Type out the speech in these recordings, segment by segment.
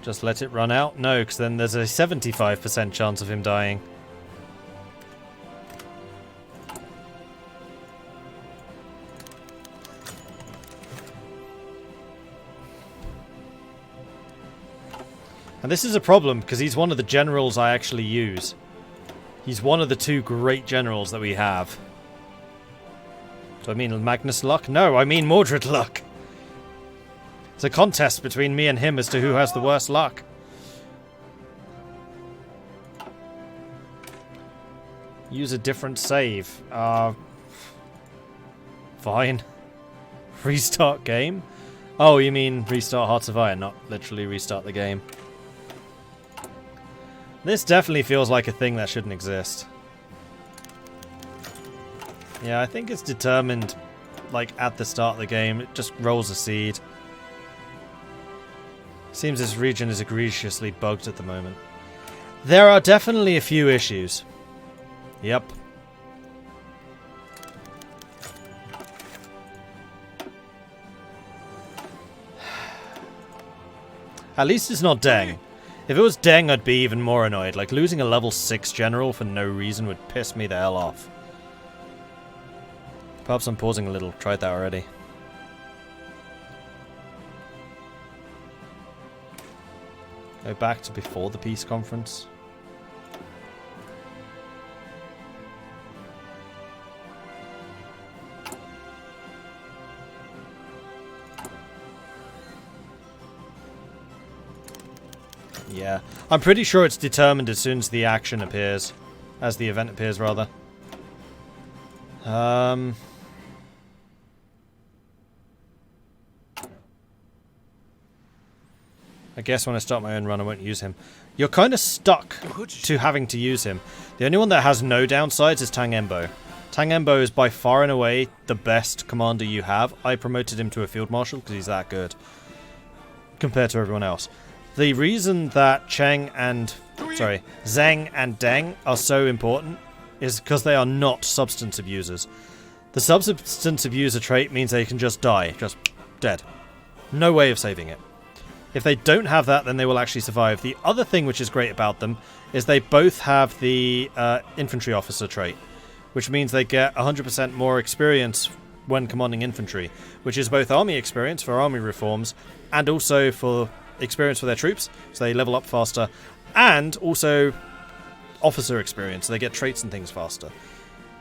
Just let it run out? No, because then there's a 75% chance of him dying. And this is a problem, because he's one of the generals I actually use. He's one of the two great generals that we have. Do I mean Magnus luck? No, I mean Mordred luck. It's a contest between me and him as to who has the worst luck. Use a different save. Fine. Restart game? Oh, you mean restart Hearts of Iron, not literally restart the game. This definitely feels like a thing that shouldn't exist. Yeah, I think it's determined, like, at the start of the game. It just rolls a seed. Seems this region is egregiously bugged at the moment. There are definitely a few issues. Yep. At least it's not Deng. If it was Deng, I'd be even more annoyed. Like, losing a level 6 general for no reason would piss me the hell off. Perhaps I'm pausing a little. Tried that already. Go back to before the peace conference. Yeah, I'm pretty sure it's determined as soon as the action appears. As the event appears, rather. I guess when I start my own run, I won't use him. You're kind of stuck to having to use him. The only one that has no downsides is Tang Embo. Tang Embo is by far and away the best commander you have. I promoted him to a field marshal because he's that good compared to everyone else. The reason that Zheng and Deng are so important is because they are not substance abusers. The substance abuser trait means they can just die, just dead. No way of saving it. If they don't have that, then they will actually survive. The other thing which is great about them is they both have the infantry officer trait, which means they get 100% more experience when commanding infantry, which is both army experience for army reforms and also for experience for their troops, so they level up faster, and also officer experience, so they get traits and things faster.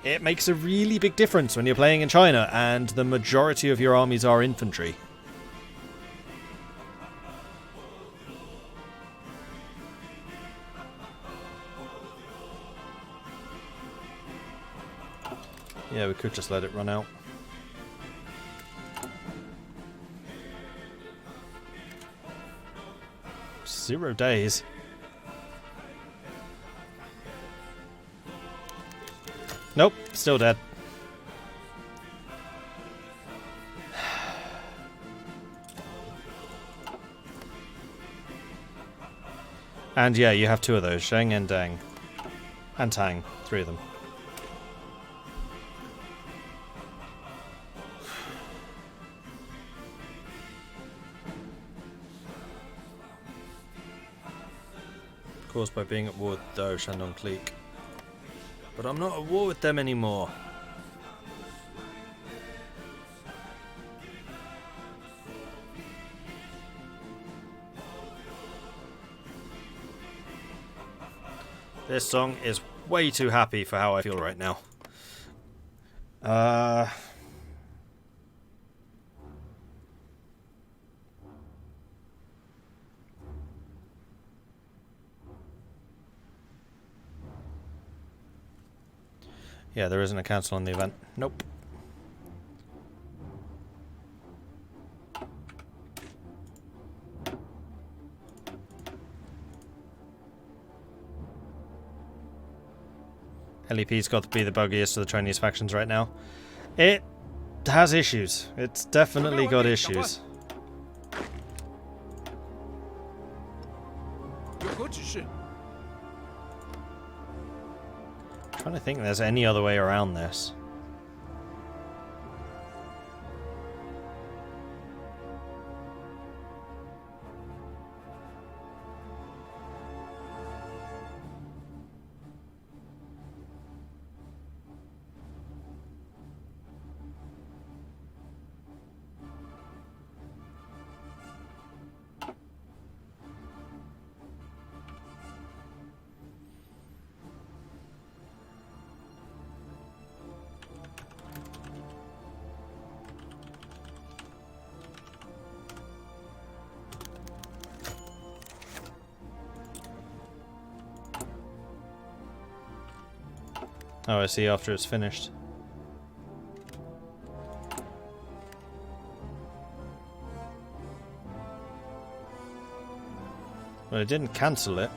It makes a really big difference when you're playing in China and the majority of your armies are infantry. Yeah, we could just let it run out. Zero days. Nope, still dead. And yeah, you have two of those, Zheng and Deng. And Tang, three of them. Caused by being at war with Do Shandong Clique. But I'm not at war with them anymore. This song is way too happy for how I feel right now. Yeah, there isn't a cancel on the event. Nope. LEP's got to be the buggiest of the Chinese factions right now. It has issues. It's definitely got issues. I'm trying to think there's any other way around this. Oh, I see, after it's finished. Well, it didn't cancel it.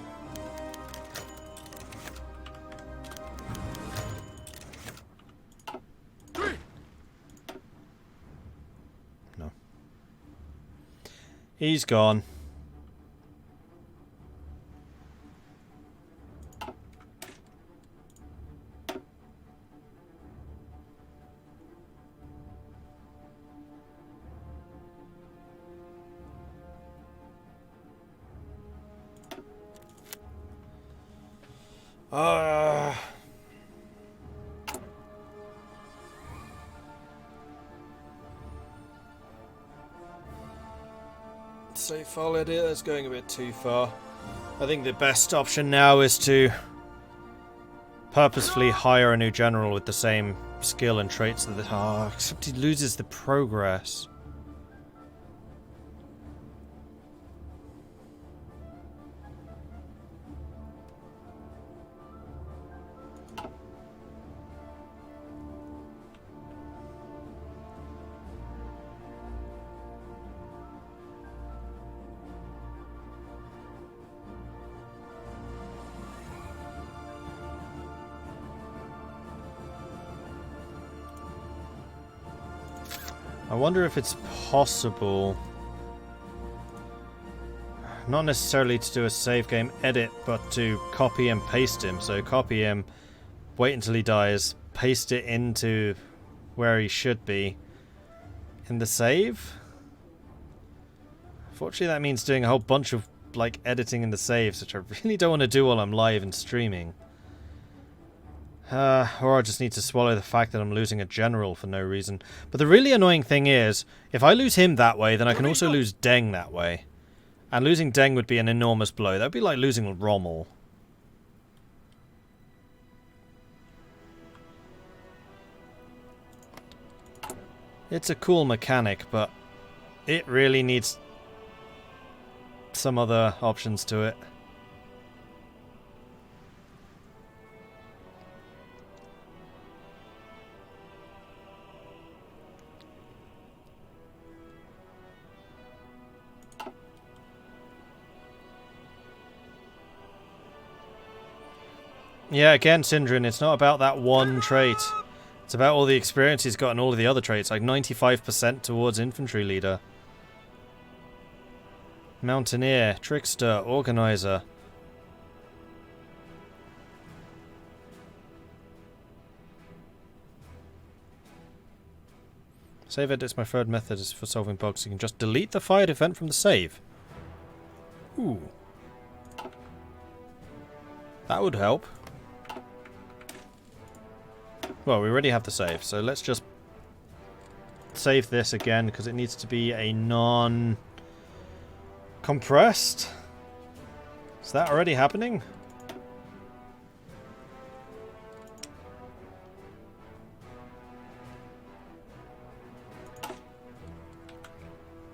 No. He's gone. Save file edit, that's going a bit too far. I think the best option now is to purposefully hire a new general with the same skill and traits that except he loses the progress. I wonder if it's possible, not necessarily to do a save game edit, but to copy and paste him. So copy him, wait until he dies, paste it into where he should be in the save. Fortunately, that means doing a whole bunch of like editing in the saves, which I really don't want to do while I'm live and streaming. Or I just need to swallow the fact that I'm losing a general for no reason. But the really annoying thing is, if I lose him that way, then I can also lose Deng that way. And losing Deng would be an enormous blow. That would be like losing Rommel. It's a cool mechanic, but it really needs some other options to it. Yeah, again, Syndrin, it's not about that one trait. It's about all the experience he's got and all of the other traits, like 95% towards infantry leader. Mountaineer, trickster, organizer. Save edit's my third method is for solving bugs. You can just delete the fired event from the save. Ooh. That would help. Well, we already have the save, so let's just save this again, because it needs to be a non-compressed. Is that already happening?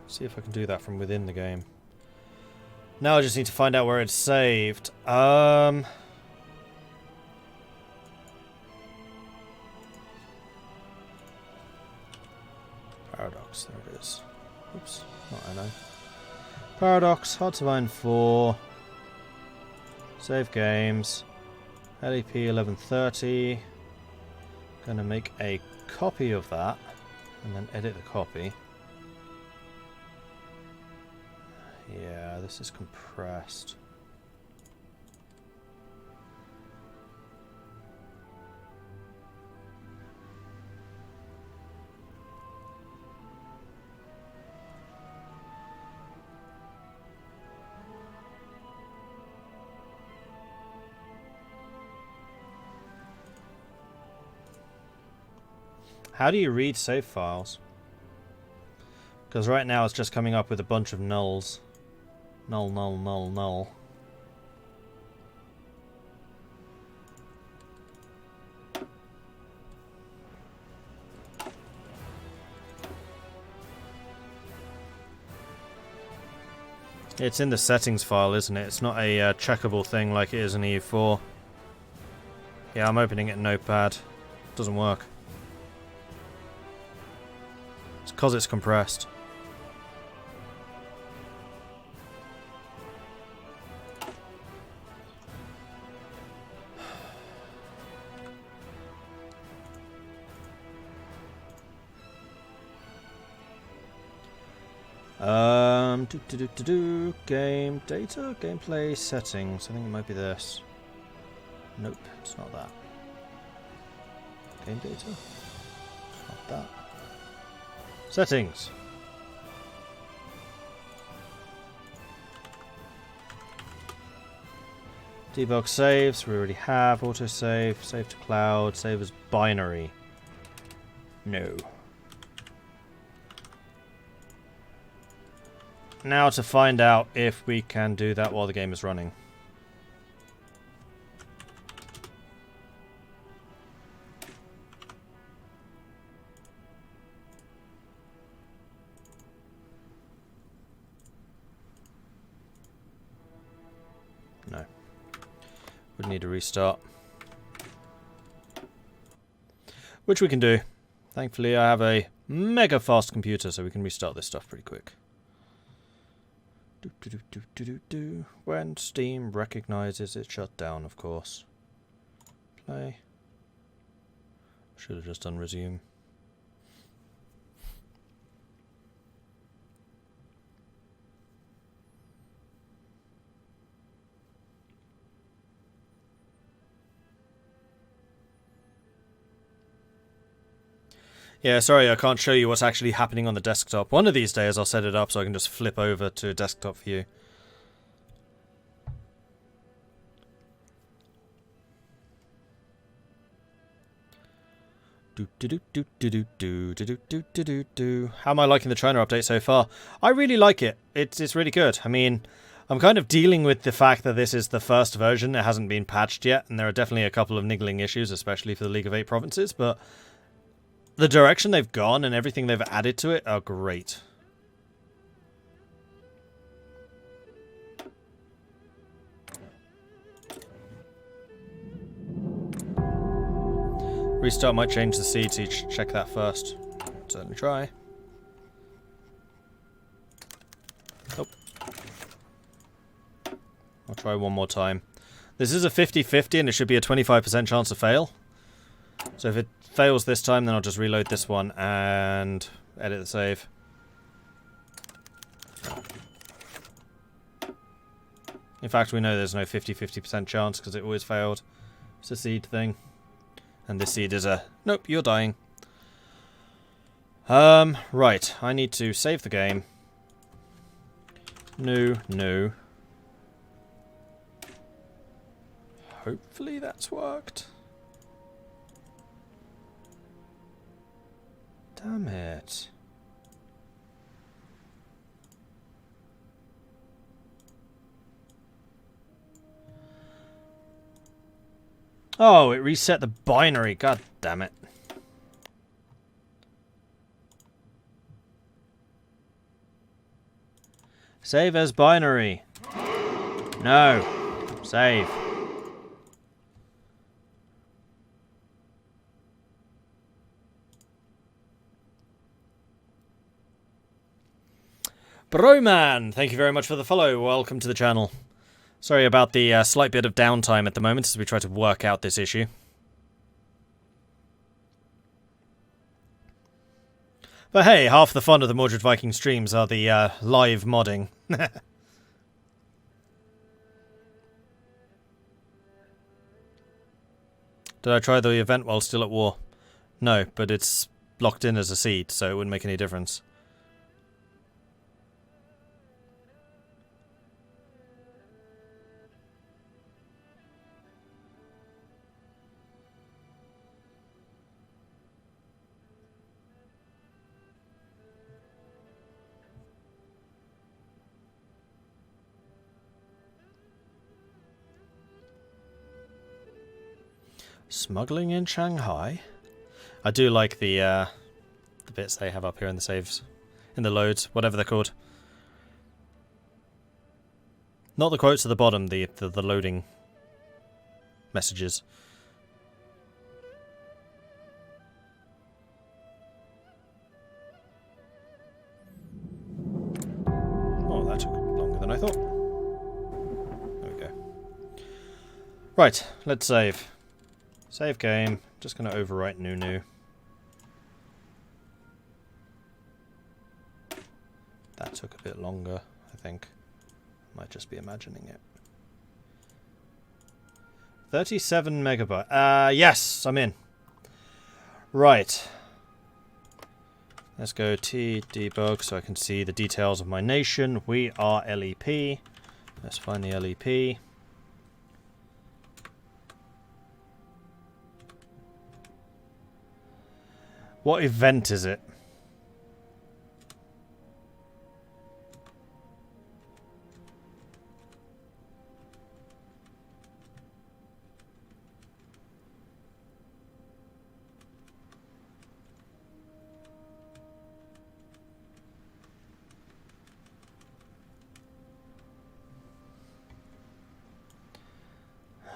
See if I can do that from within the game. Now I just need to find out where it's saved. Paradox, there it is. Oops, not I know. Paradox, hard to find 4. Save games. LEP 1130. Gonna make a copy of that and then edit the copy. Yeah, this is compressed. How do you read save files? Because right now it's just coming up with a bunch of nulls. Null, null, null, null. It's in the settings file, isn't it? It's not a checkable thing like it is in EU4. Yeah, I'm opening it in Notepad. Doesn't work. It's because it's compressed. Game data, gameplay settings. I think it might be this. Nope, it's not that. Game data. It's not that. Settings. Debug saves. We already have autosave. Save to cloud. Save as binary. No. Now to find out if we can do that while the game is running. No. Would need a restart. Which we can do. Thankfully I have a mega fast computer so we can restart this stuff pretty quick. When Steam recognizes it shut down, of course. Play. Should have just done resume. Yeah, sorry, I can't show you what's actually happening on the desktop. One of these days I'll set it up so I can just flip over to desktop view. How am I liking the trainer update so far? I really like it. It's really good. I mean, I'm kind of dealing with the fact that this is the first version. It hasn't been patched yet, and there are definitely a couple of niggling issues, especially for the League of 8 provinces, but the direction they've gone and everything they've added to it are great. Restart might change the seed, so you should check that first. Certainly try. Nope. I'll try one more time. This is a 50-50 and it should be a 25% chance to fail. So if it fails this time, then I'll just reload this one and edit the save. In fact, we know there's no 50% chance because it always failed. It's a seed thing. And this seed is a... Nope, you're dying. Right. I need to save the game. No. Hopefully that's worked. Damn it. Oh, it reset the binary. God damn it. Save as binary. No. Save. Broman, thank you very much for the follow. Welcome to the channel. Sorry about the slight bit of downtime at the moment as we try to work out this issue. But hey, half the fun of the Mordred Viking streams are the live modding. Did I try the event while still at war? No, but it's locked in as a seed, so it wouldn't make any difference. Smuggling in Shanghai? I do like the bits they have up here in the saves. In the loads, whatever they're called. Not the quotes at the bottom, the loading messages. Right, let's save. Save game. Just going to overwrite new. That took a bit longer, I think. Might just be imagining it. 37 megabyte. Yes, I'm in. Right. Let's go debug so I can see the details of my nation. We are LEP. Let's find the LEP. What event is it?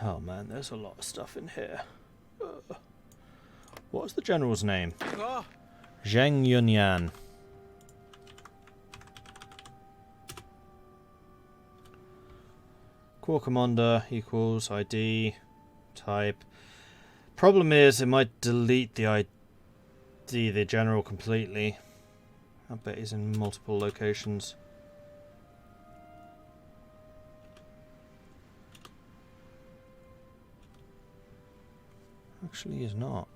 Oh man, there's a lot of stuff in here. What's the general's name? Zheng Yunyan. Corps commander equals ID type. Problem is, it might delete the ID, the general completely. I bet he's in multiple locations. Actually, he's not.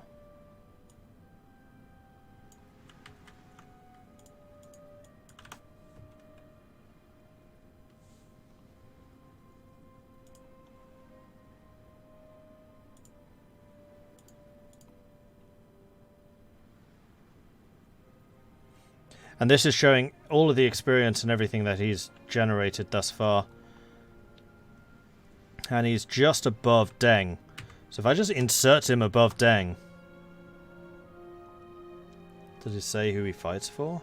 And this is showing all of the experience and everything that he's generated thus far. And he's just above Deng. So if I just insert him above Deng... Does it say who he fights for?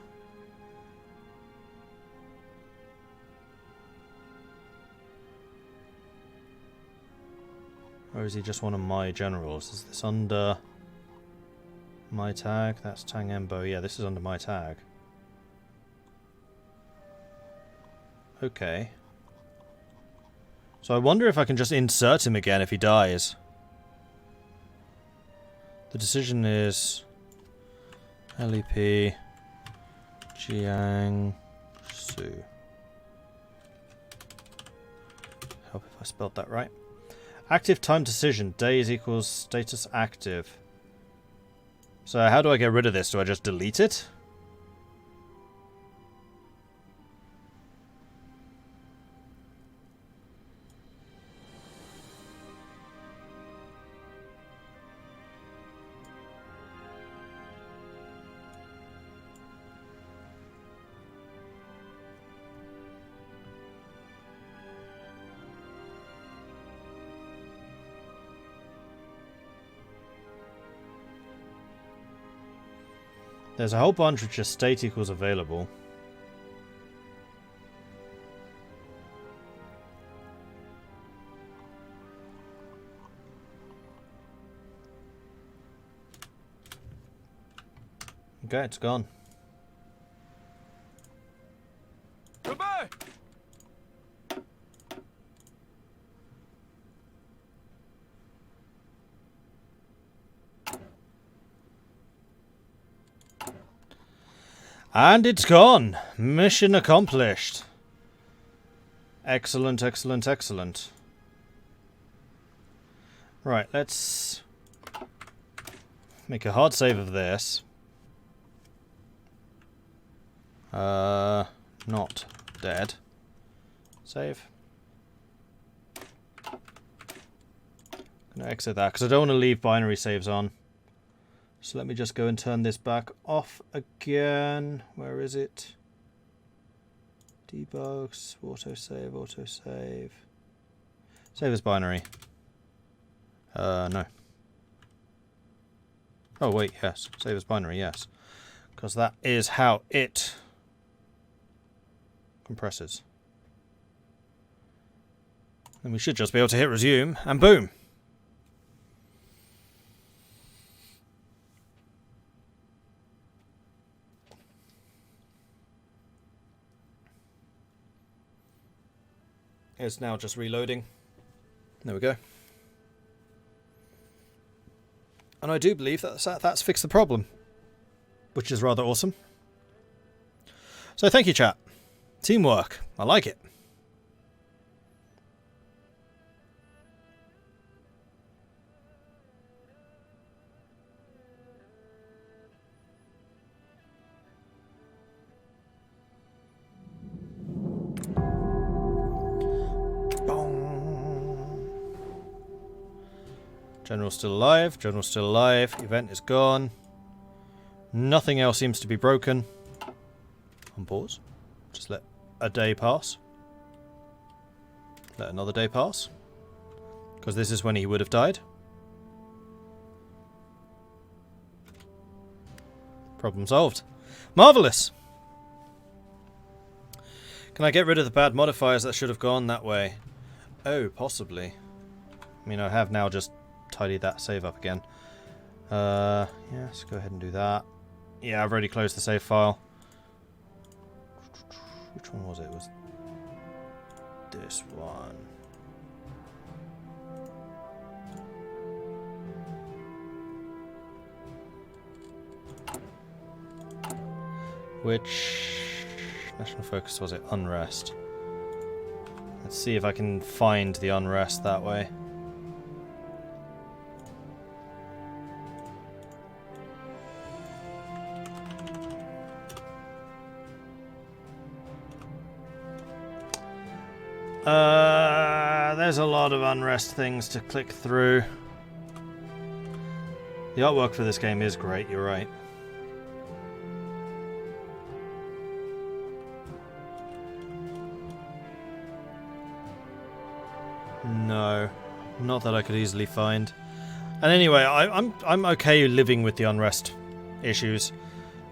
Or is he just one of my generals? Is this under my tag? That's Tang Embo. Yeah, this is under my tag. Okay. So I wonder if I can just insert him again if he dies. The decision is LEP Jiang Su. Hope if I spelled that right. Active time decision. Days equals status active. So how do I get rid of this? Do I just delete it? There's a whole bunch which just state equals available. Okay, it's gone. Goodbye. And it's gone. Mission accomplished. Excellent, excellent, excellent. Right, let's make a hard save of this. Not dead. Save. Gonna exit that because I don't want to leave binary saves on. So let me just go and turn this back off again. Where is it? Debugs, autosave, autosave. Save as binary. No. Oh wait, yes. Save as binary, yes. Because that is how it compresses. And we should just be able to hit resume, and boom! It's now just reloading. There we go. And I do believe that's fixed the problem, which is rather awesome. So thank you, chat. Teamwork. I like it. General's still alive. General's still alive. Event is gone. Nothing else seems to be broken. On pause. Just let a day pass. Let another day pass. Because this is when he would have died. Problem solved. Marvellous! Can I get rid of the bad modifiers that should have gone that way? Oh, possibly. I mean, I have now just tidied that save up again. Yes, go ahead and do that. Yeah, I've already closed the save file. Which one was it? It was this one. Which national focus was it? Unrest. Let's see if I can find the unrest that way. There's a lot of unrest things to click through. The artwork for this game is great, you're right. No, not that I could easily find. And anyway, I'm okay living with the unrest issues.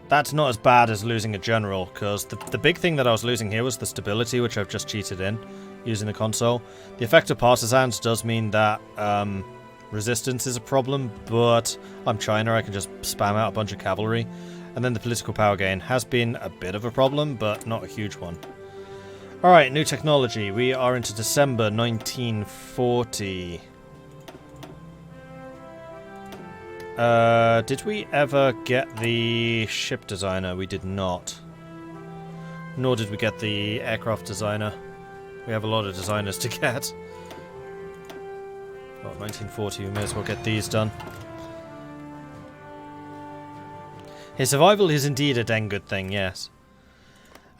That's not as bad as losing a general, because the big thing that I was losing here was the stability, which I've just cheated in using the console. The effect of partisans does mean that resistance is a problem, but I'm China, I can just spam out a bunch of cavalry. And then the political power gain has been a bit of a problem, but not a huge one. Alright, new technology. We are into December 1940. Did we ever get the ship designer? We did not. Nor did we get the aircraft designer. We have a lot of designers to get. Well, 1940, we may as well get these done. His survival is indeed a dang good thing, yes.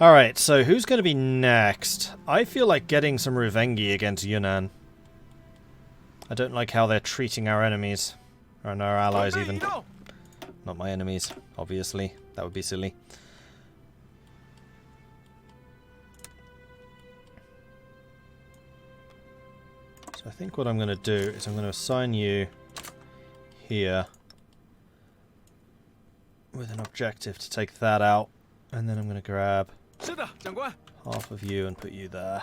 Alright, so who's going to be next? I feel like getting some Ruvengi against Yunnan. I don't like how they're treating our enemies. And our allies even. Not my enemies, obviously. That would be silly. So I think what I'm going to do is I'm going to assign you here with an objective to take that out. And then I'm going to grab half of you and put you there.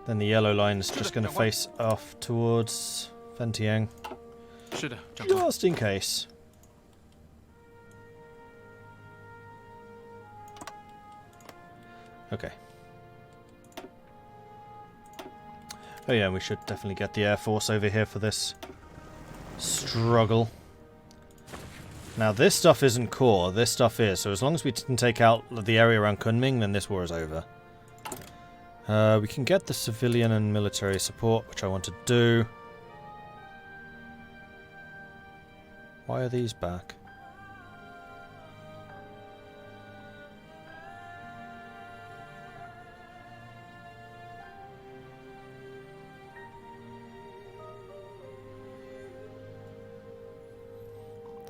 Then the yellow line is just going to face off towards Fentiang. Just in case. Okay. Oh yeah, we should definitely get the Air Force over here for this struggle. Now this stuff isn't core, this stuff is, so as long as we can take out the area around Kunming, then this war is over. We can get the civilian and military support, which I want to do. Why are these back?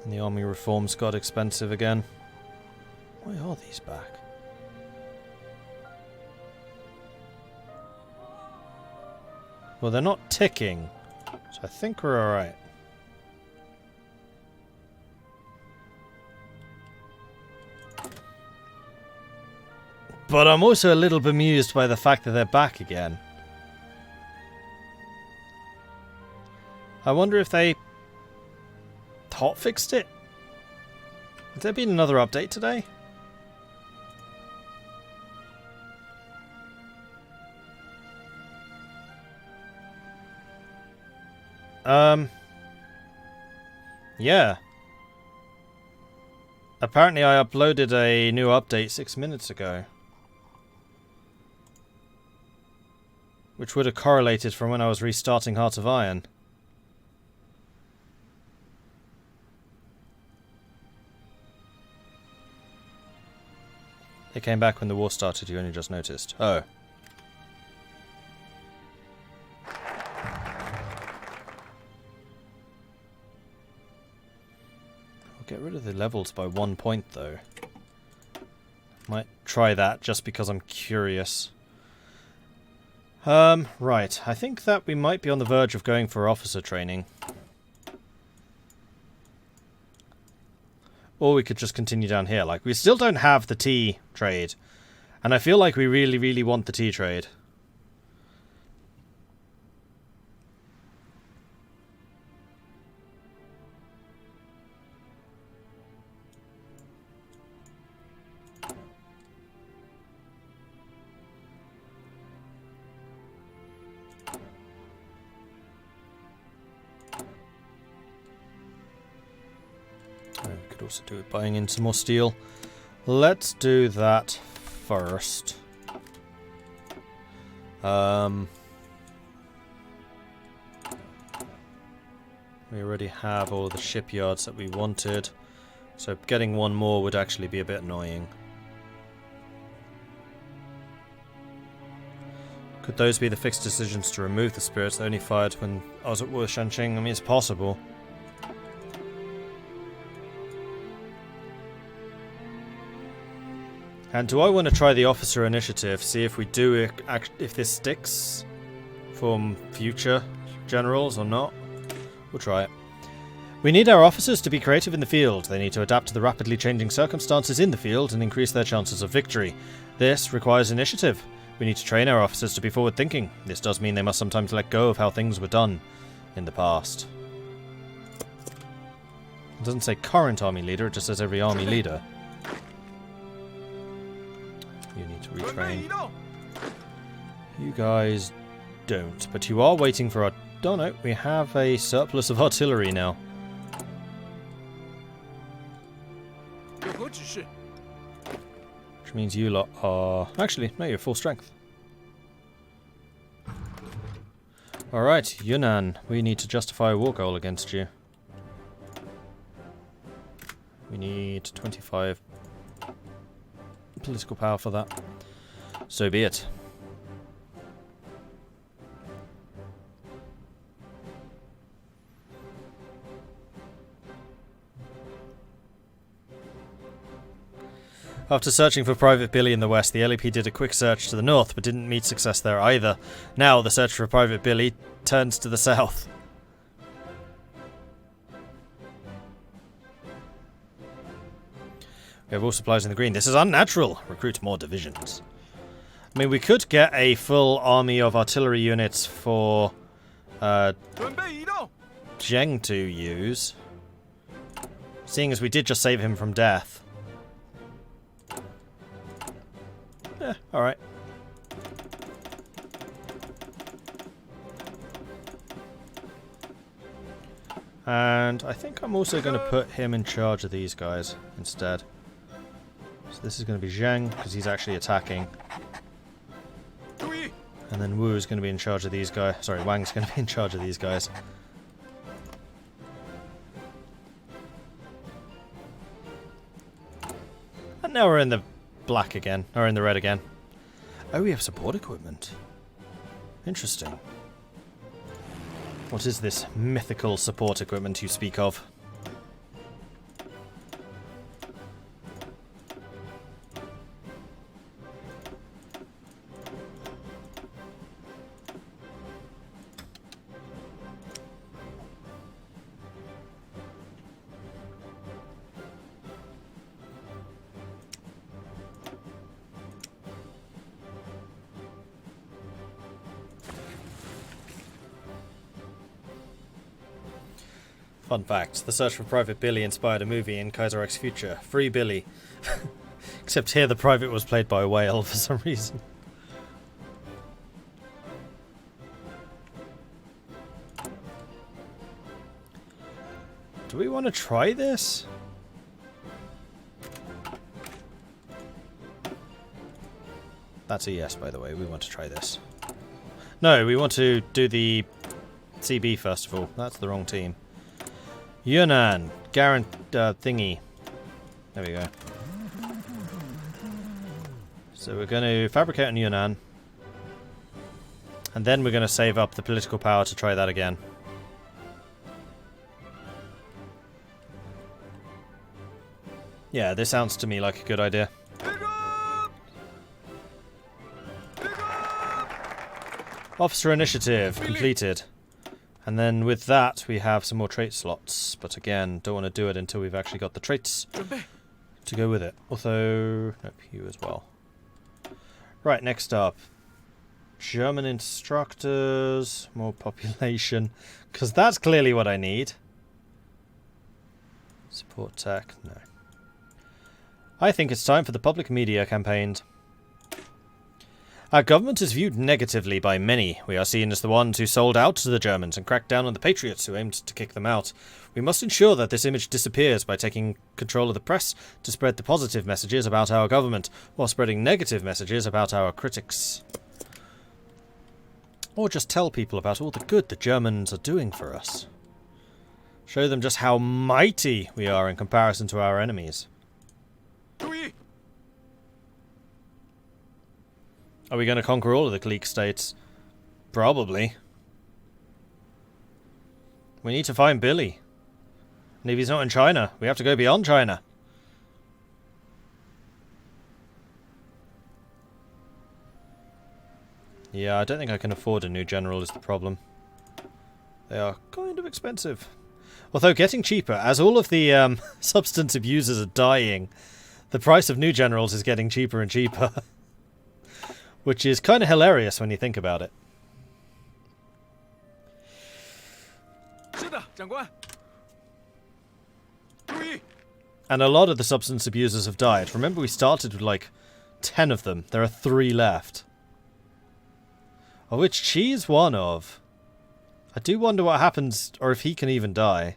And the army reforms got expensive again. Why are these back? Well, they're not ticking, so I think we're alright. But I'm also a little bemused by the fact that they're back again. I wonder if they hotfixed it? Has there been another update today? Yeah. Apparently I uploaded a new update 6 minutes ago. Which would have correlated from when I was restarting Heart of Iron. It came back when the war started, you only just noticed. Oh. I'll get rid of the levels by 1 point though. Might try that just because I'm curious. Right. I think that we might be on the verge of going for officer training. Or we could just continue down here. Like, we still don't have the tea trade. And I feel like we really, really want the tea trade. Also do it buying in some more steel. Let's do that first. We already have all the shipyards that we wanted, so getting one more would actually be a bit annoying. Could those be the fixed decisions to remove the spirits that only fired when I was at Wu Shanqing? I mean, it's possible. And do I want to try the officer initiative, see if we do it, if this sticks from future generals or not? We'll try it. We need our officers to be creative in the field. They need to adapt to the rapidly changing circumstances in the field and increase their chances of victory. This requires initiative. We need to train our officers to be forward-thinking. This does mean they must sometimes let go of how things were done in the past. It doesn't say current army leader, it just says every army leader. You need to retrain. You guys don't, but you are waiting for our... Oh no, we have a surplus of artillery now. Which means you lot are... Actually, no, you're full strength. Alright, Yunnan, we need to justify a war goal against you. We need 25 political power for that. So be it. After searching for Private Billy in the west, the LEP did a quick search to the north, but didn't meet success there either. Now the search for Private Billy turns to the south. We have all supplies in the green. This is unnatural. Recruit more divisions. I mean, we could get a full army of artillery units for Zheng to use. Seeing as we did just save him from death. Yeah, alright. And I think I'm also going to put him in charge of these guys instead. So this is going to be Zheng, because he's actually attacking. And then Wu is going to be in charge of these guys. Sorry, Wang's going to be in charge of these guys. And now we're in the black again, or in the red again. Oh, we have support equipment. Interesting. What is this mythical support equipment you speak of? Fun fact, the search for Private Billy inspired a movie in Kaiserreich's future, Free Billy. Except here the private was played by a whale for some reason. Do we want to try this? That's a yes, by the way. We want to try this. No, we want to do the CB first of all. That's the wrong team. Yunnan. Thingy. There we go. So we're going to fabricate on Yunnan. And then we're going to save up the political power to try that again. Yeah, this sounds to me like a good idea. Officer initiative completed. And then with that we have some more trait slots. But again, don't want to do it until we've actually got the traits to go with it. Although, nope, you as well. Right, next up. German instructors, more population. Because that's clearly what I need. Support tech, no. I think it's time for the public media campaigns. Our government is viewed negatively by many. We are seen as the ones who sold out to the Germans and cracked down on the patriots who aimed to kick them out. We must ensure that this image disappears by taking control of the press to spread the positive messages about our government, while spreading negative messages about our critics. Or just tell people about all the good the Germans are doing for us. Show them just how mighty we are in comparison to our enemies. Are we going to conquer all of the clique states? Probably. We need to find Billy. And if he's not in China, we have to go beyond China. Yeah, I don't think I can afford a new general is the problem. They are kind of expensive. Although getting cheaper, as all of the substance abusers are dying, the price of new generals is getting cheaper and cheaper. Which is kind of hilarious when you think about it. And a lot of the substance abusers have died. Remember, we started with like 10 of them. There are 3 left. Of which Chi is one of. I do wonder what happens, or if he can even die.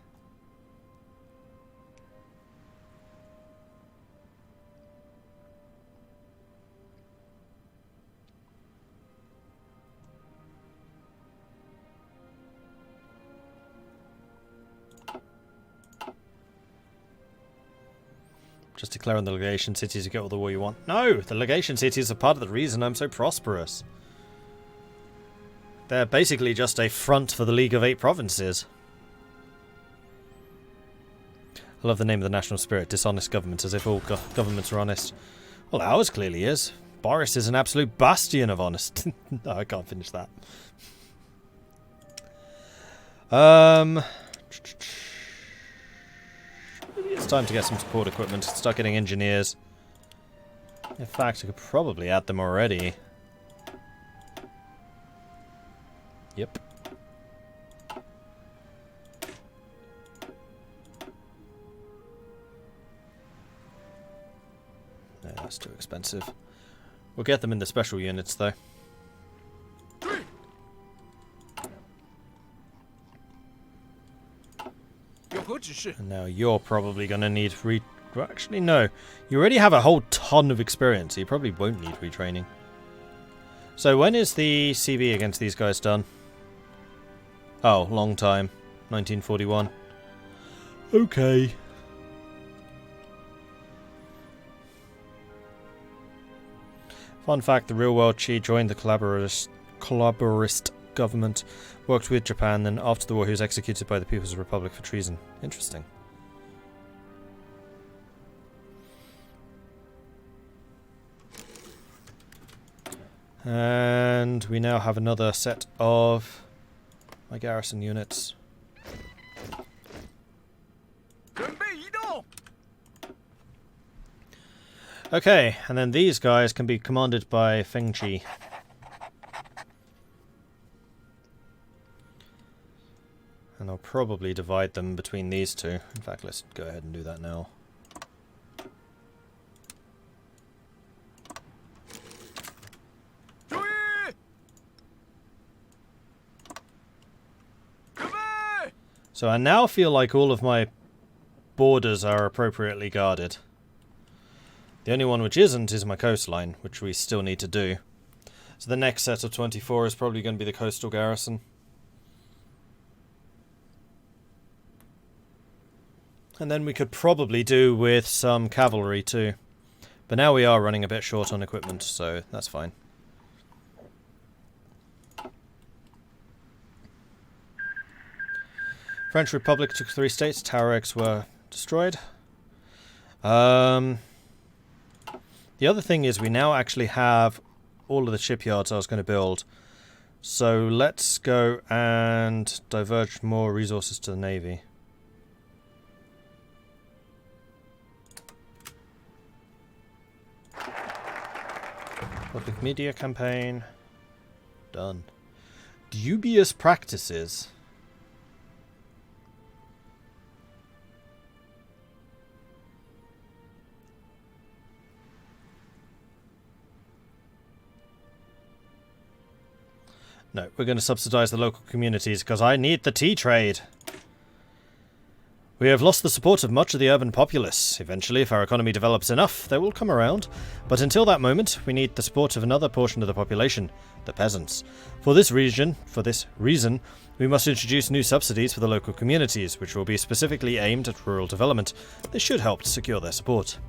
Just declare on the legation cities to get all the war you want. No! The legation cities are part of the reason I'm so prosperous. They're basically just a front for the League of 8 Provinces. I love the name of the national spirit, dishonest government, as if all governments are honest. Well, ours clearly is. Boris is an absolute bastion of honest. No, I can't finish that. Maybe it's time to get some support equipment. Start getting engineers. In fact, I could probably add them already. Yep. No, that's too expensive. We'll get them in the special units, though. And now you're probably going to need well, actually, no. You already have a whole ton of experience, so you probably won't need retraining. So when is the CB against these guys done? Oh, long time. 1941. Okay. Fun fact, the real world Chi joined the collaborist government, worked with Japan, then after the war he was executed by the People's Republic for treason. Interesting. And we now have another set of my garrison units. Okay, and then these guys can be commanded by Feng Chi. And I'll probably divide them between these two. In fact, let's go ahead and do that now. So I now feel like all of my borders are appropriately guarded. The only one which isn't is my coastline, which we still need to do. So the next set of 24 is probably going to be the coastal garrison. And then we could probably do with some cavalry too. But now we are running a bit short on equipment, so that's fine. French Republic took 3 states. Tuaregs were destroyed. The other thing is we now actually have all of the shipyards I was going to build. So let's go and diverge more resources to the navy. Public media campaign. Done. Dubious practices. No, we're going to subsidize the local communities because I need the tea trade. We have lost the support of much of the urban populace. Eventually, if our economy develops enough, they will come around. But until that moment, we need the support of another portion of the population, the peasants. For this reason, we must introduce new subsidies for the local communities, which will be specifically aimed at rural development. This should help to secure their support.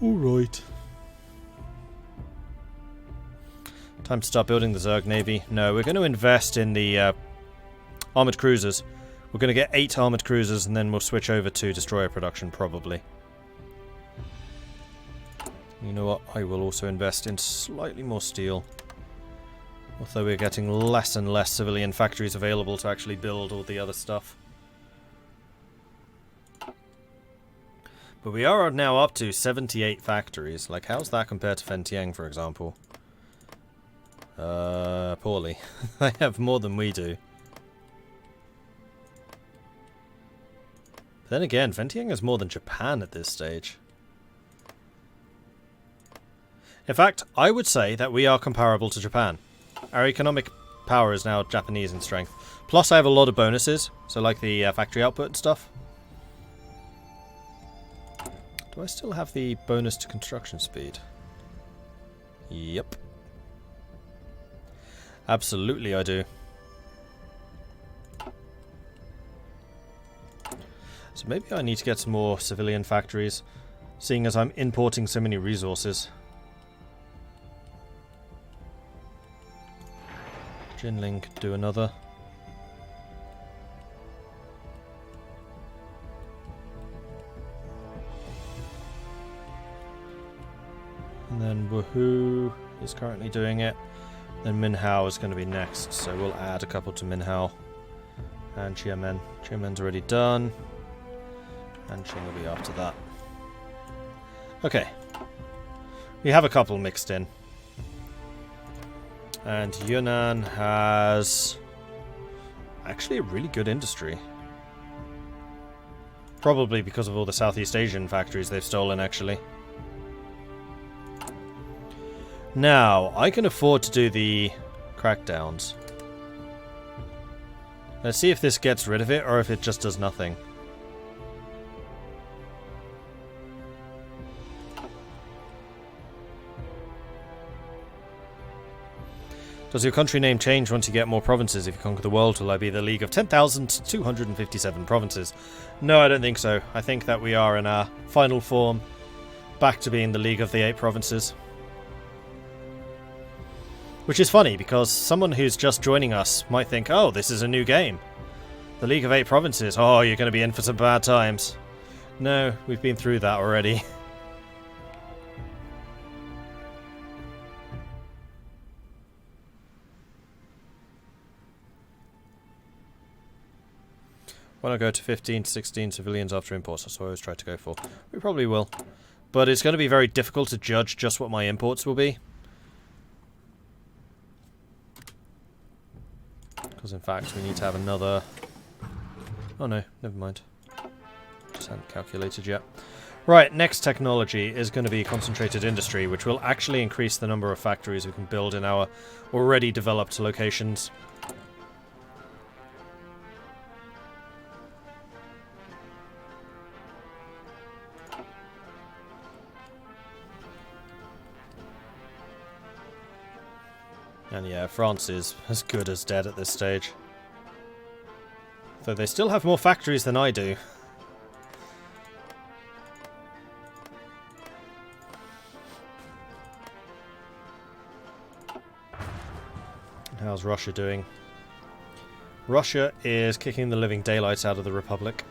Alright. Time to start building the Zerg Navy. No, we're going to invest in the armoured cruisers. We're going to get 8 armoured cruisers and then we'll switch over to destroyer production, probably. You know what? I will also invest in slightly more steel. Although we're getting less and less civilian factories available to actually build all the other stuff. But we are now up to 78 factories. Like, how's that compared to Fentiang, for example? Poorly. They have more than we do. Then again, Fentiang has more than Japan at this stage. In fact, I would say that we are comparable to Japan. Our economic power is now Japanese in strength. Plus I have a lot of bonuses, so like the factory output and stuff. Do I still have the bonus to construction speed? Yep. Absolutely I do. So maybe I need to get some more civilian factories, seeing as I'm importing so many resources. Jinling could do another. And then Woohoo is currently doing it. Then Minhao is going to be next, so we'll add a couple to Minhao. And Xiamen. Xiamen's already done. And Qing will be after that. Okay. We have a couple mixed in. And Yunnan has actually a really good industry. Probably because of all the Southeast Asian factories they've stolen, actually. Now, I can afford to do the crackdowns. Let's see if this gets rid of it or if it just does nothing. Does your country name change once you get more provinces? If you conquer the world, will I be the League of 10,257 provinces? No, I don't think so. I think that we are in our final form, back to being the League of the 8 provinces. Which is funny, because someone who's just joining us might think, oh, this is a new game. The League of 8 provinces. Oh, you're going to be in for some bad times. No, we've been through that already. When I go to 15 to 16 civilians after imports, that's what I always try to go for. We probably will. But it's going to be very difficult to judge just what my imports will be. Because in fact we need to have another... Oh no, never mind. Just hadn't calculated yet. Right, next technology is going to be concentrated industry, which will actually increase the number of factories we can build in our already developed locations. And yeah, France is as good as dead at this stage. Though they still have more factories than I do. How's Russia doing? Russia is kicking the living daylights out of the Republic.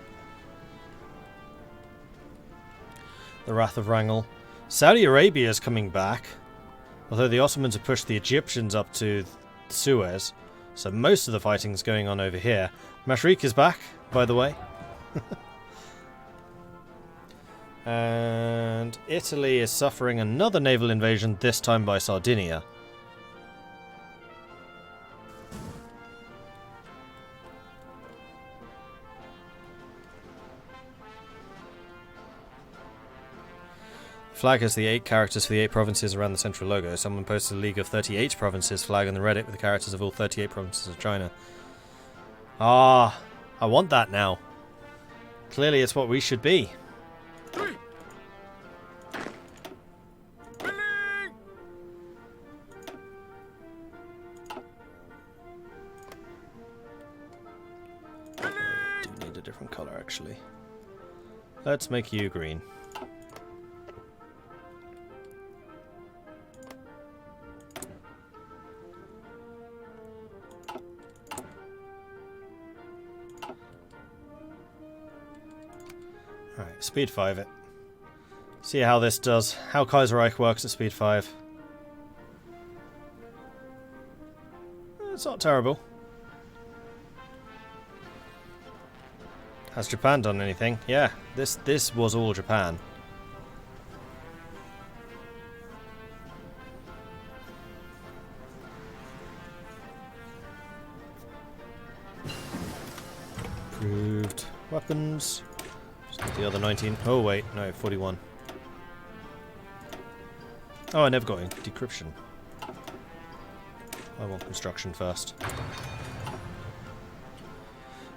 The Wrath of Wrangel. Saudi Arabia is coming back. Although the Ottomans have pushed the Egyptians up to Suez. So most of the fighting's going on over here. Mashriq is back, by the way. And Italy is suffering another naval invasion, this time by Sardinia. Flag has the 8 characters for the 8 provinces around the central logo. Someone posted a League of 38 Provinces flag on the Reddit with the characters of all 38 provinces of China. Ah, I want that now. Clearly it's what we should be. I do need a different colour actually. Let's make you green. Alright, speed 5 it. See how this does. How Kaiserreich works at speed 5. It's not terrible. Has Japan done anything? Yeah, this was all Japan. Approved weapons. The other 19. Oh wait, no, 41. Oh, I never got in decryption. I want construction first.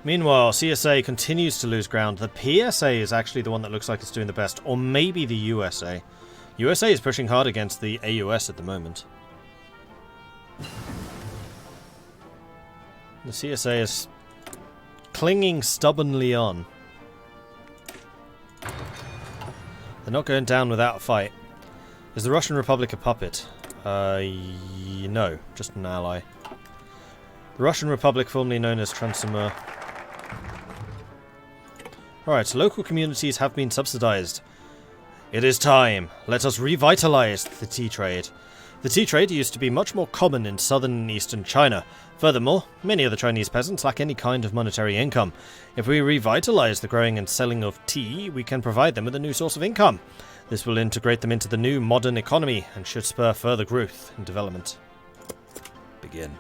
Meanwhile, CSA continues to lose ground. The PSA is actually the one that looks like it's doing the best, or maybe the USA. USA is pushing hard against the AUS at the moment. The CSA is clinging stubbornly on. They're not going down without a fight. Is the Russian Republic a puppet? No, just an ally. The Russian Republic, formerly known as Transformer. Alright, local communities have been subsidized. It is time. Let us revitalize the tea trade. The tea trade used to be much more common in southern and eastern China. Furthermore, many of the Chinese peasants lack any kind of monetary income. If we revitalize the growing and selling of tea, we can provide them with a new source of income. This will integrate them into the new modern economy and should spur further growth and development. Begin.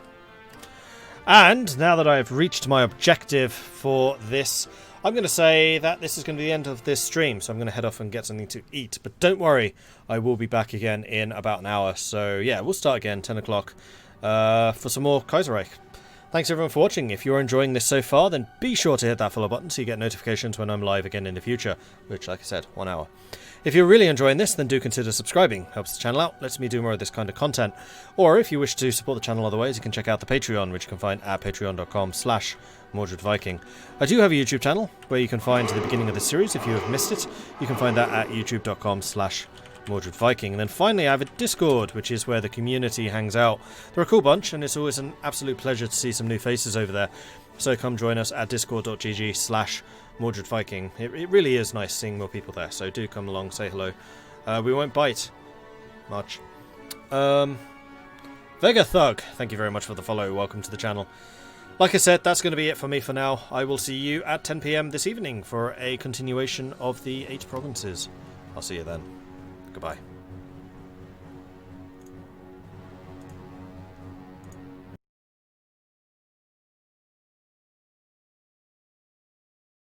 And now that I've reached my objective for this, I'm going to say that this is going to be the end of this stream, so I'm going to head off and get something to eat. But don't worry, I will be back again in about an hour. So yeah, we'll start again, 10 o'clock, for some more Kaiserreich. Thanks everyone for watching. If you're enjoying this so far, then be sure to hit that follow button so you get notifications when I'm live again in the future, which, like I said, 1 hour. If you're really enjoying this, then do consider subscribing. Helps the channel out, lets me do more of this kind of content. Or if you wish to support the channel other ways, you can check out the Patreon, which you can find at patreon.com/Mordred Viking. I do have a YouTube channel where you can find the beginning of the series if you have missed it. You can find that at youtube.com/Mordred Viking. And then finally, I have a Discord, which is where the community hangs out. They're a cool bunch, and it's always an absolute pleasure to see some new faces over there. So come join us at discord.gg/Mordred Viking. It really is nice seeing more people there, so do come along, say hello. We won't bite much. Vega Thug, thank you very much for the follow. Welcome to the channel. Like I said, that's going to be it for me for now. I will see you at 10 PM this evening for a continuation of the 8 provinces. I'll see you then. Goodbye.